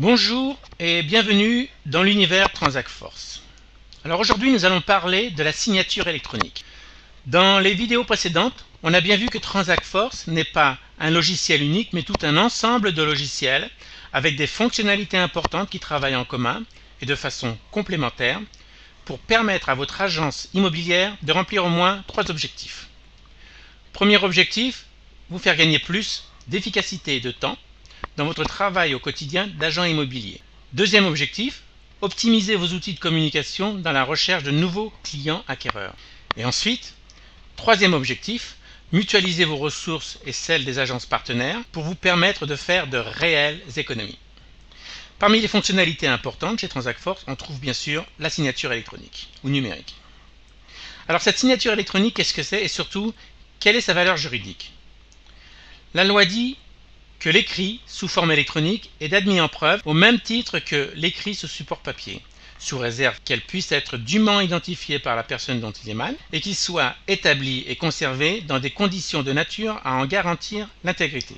Bonjour et bienvenue dans l'univers Transact Force. Alors aujourd'hui nous allons parler de la signature électronique. Dans les vidéos précédentes, on a bien vu que Transact Force n'est pas un logiciel unique mais tout un ensemble de logiciels avec des fonctionnalités importantes qui travaillent en commun et de façon complémentaire pour permettre à votre agence immobilière de remplir au moins 3 objectifs. Premier objectif, vous faire gagner plus d'efficacité et de temps dans votre travail au quotidien d'agent immobilier. Deuxième objectif, optimiser vos outils de communication dans la recherche de nouveaux clients acquéreurs. Et ensuite, troisième objectif, mutualiser vos ressources et celles des agences partenaires pour vous permettre de faire de réelles économies. Parmi les fonctionnalités importantes chez Transact Force, on trouve bien sûr la signature électronique ou numérique. Alors cette signature électronique, qu'est-ce que c'est et surtout, quelle est sa valeur juridique? La loi dit que l'écrit sous forme électronique est admis en preuve au même titre que l'écrit sous support papier, sous réserve qu'elle puisse être dûment identifiée par la personne dont il émane et qu'il soit établi et conservé dans des conditions de nature à en garantir l'intégrité.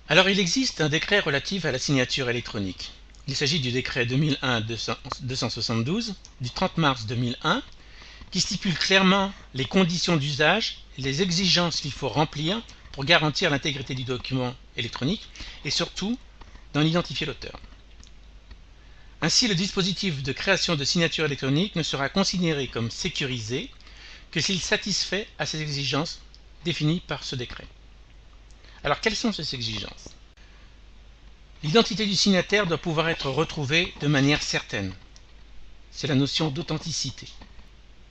Alors il existe un décret relatif à la signature électronique. Il s'agit du décret 2001-272 du 30 mars 2001 qui stipule clairement les conditions d'usage et les exigences qu'il faut remplir pour garantir l'intégrité du document électronique et surtout d'en identifier l'auteur. Ainsi, le dispositif de création de signature électronique ne sera considéré comme sécurisé que s'il satisfait à ces exigences définies par ce décret. Alors, quelles sont ces exigences? L'identité du signataire doit pouvoir être retrouvée de manière certaine. C'est la notion d'authenticité.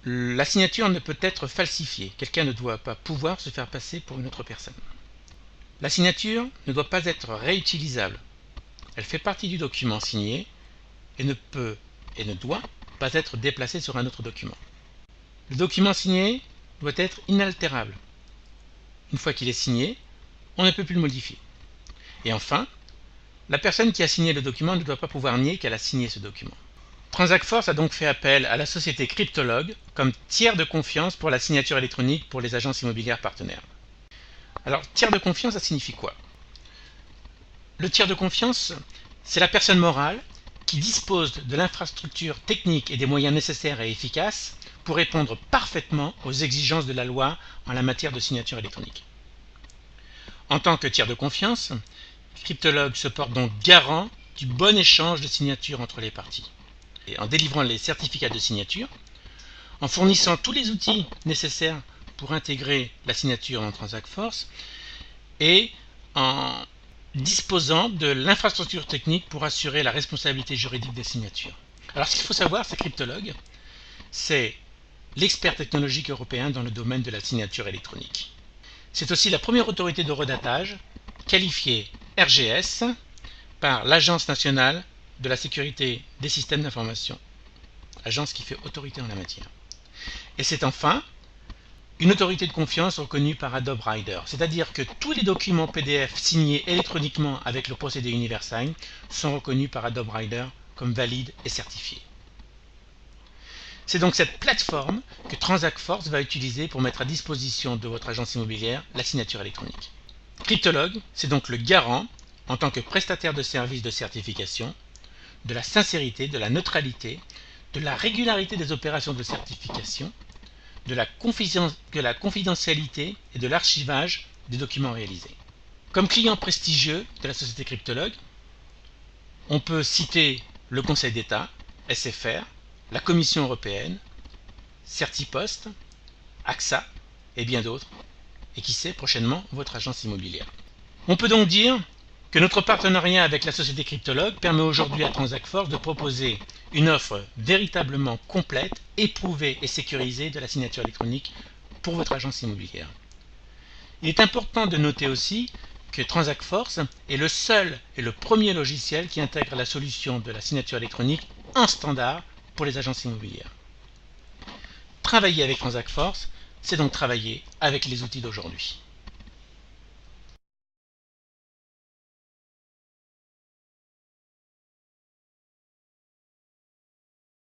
La signature ne peut être falsifiée. Quelqu'un ne doit pas pouvoir se faire passer pour une autre personne. La signature ne doit pas être réutilisable. Elle fait partie du document signé et ne peut et ne doit pas être déplacée sur un autre document. Le document signé doit être inaltérable. Une fois qu'il est signé, on ne peut plus le modifier. Et enfin, la personne qui a signé le document ne doit pas pouvoir nier qu'elle a signé ce document. Transact Force a donc fait appel à la société Cryptologue comme tiers de confiance pour la signature électronique pour les agences immobilières partenaires. Alors, tiers de confiance, ça signifie quoi? Le tiers de confiance, c'est la personne morale qui dispose de l'infrastructure technique et des moyens nécessaires et efficaces pour répondre parfaitement aux exigences de la loi en la matière de signature électronique. En tant que tiers de confiance, Cryptologue se porte donc garant du bon échange de signatures entre les parties. Et en délivrant les certificats de signature, en fournissant tous les outils nécessaires pour intégrer la signature dans Transact Force et en disposant de l'infrastructure technique pour assurer la responsabilité juridique des signatures. Alors ce qu'il faut savoir, c'est Cryptologue, c'est l'expert technologique européen dans le domaine de la signature électronique. C'est aussi la première autorité de redatage qualifiée RGS par l'Agence nationale de la sécurité des systèmes d'information, agence qui fait autorité en la matière. Et c'est enfin une autorité de confiance reconnue par Adobe Reader, c'est-à-dire que tous les documents PDF signés électroniquement avec le procédé UniverSign sont reconnus par Adobe Reader comme valides et certifiés. C'est donc cette plateforme que Transact Force va utiliser pour mettre à disposition de votre agence immobilière la signature électronique. Cryptologue, c'est donc le garant, en tant que prestataire de services de certification, de la sincérité, de la neutralité, de la régularité des opérations de certification, de la confidentialité et de l'archivage des documents réalisés. Comme client prestigieux de la société Cryptologue, on peut citer le Conseil d'État, SFR, la Commission européenne, Certipost, AXA et bien d'autres, et qui sait prochainement votre agence immobilière. On peut donc dire que notre partenariat avec la société Cryptologue permet aujourd'hui à Transact Force de proposer une offre véritablement complète, éprouvée et sécurisée de la signature électronique pour votre agence immobilière. Il est important de noter aussi que Transact Force est le seul et le premier logiciel qui intègre la solution de la signature électronique en standard pour les agences immobilières. Travailler avec Transact Force, c'est donc travailler avec les outils d'aujourd'hui.